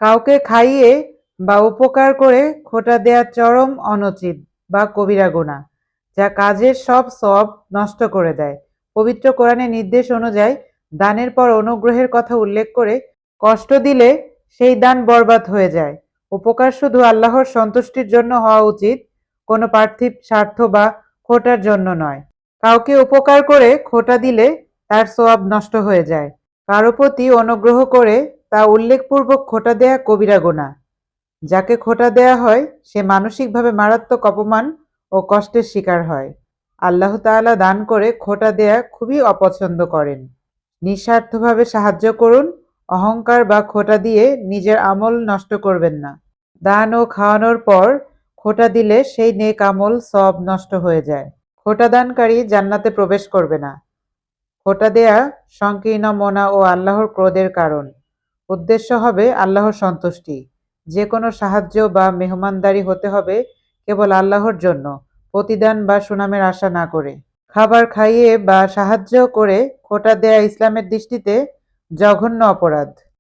কাউকে খাইয়ে বা উপকার করে খোঁটা দেয়া চরম অনুচিত বা কবিরা গুনাহ, যা কাজের সব সওয়াব নষ্ট করে দেয়। পবিত্র কোরআনের নির্দেশ অনুযায়ী দানের পর অনুগ্রহের কথা উল্লেখ করে কষ্ট দিলে সেই দান বরবাদ হয়ে যায়। উপকার শুধু আল্লাহর সন্তুষ্টির জন্য হওয়া উচিত, কোনো পার্থিব স্বার্থ বা খোঁটার জন্য নয়। কাউকে উপকার করে খোঁটা দিলে তার সওয়াব নষ্ট হয়ে যায়। কারো প্রতি অনুগ্রহ করে তা উল্লেখপূর্বক খোঁটা দেয়া কবিরা গুনাহ। যাকে খোঁটা দেয়া হয় সে মানসিকভাবে মারাত্মক অপমান ও কষ্টের শিকার হয়। আল্লাহ তাআলা দান করে খোঁটা দেয়া খুবই অপছন্দ করেন। নিঃস্বার্থভাবে সাহায্য করুন, অহংকার বা খোঁটা দিয়ে নিজের আমল নষ্ট করবেন না। দান ও খাওয়ানোর পর খোঁটা দিলে সেই নেক আমল সওয়াব নষ্ট হয়ে যায়। খোঁটা দানকারী জান্নাতে প্রবেশ করবে না। খোঁটা দেয়া সংকীর্ণ মনা ও আল্লাহর ক্রোধের কারণ। উদ্দেশ্য হবে আল্লাহর সন্তুষ্টি। যে কোনো সাহায্য বা মেহমানদারি হতে হবে কেবল আল্লাহর জন্য, প্রতিদান বা সুনামের আশা না করে। খাবার খাইয়ে বা সাহায্য করে খোঁটা দেয়া ইসলামের দৃষ্টিতে জঘন্য অপরাধ।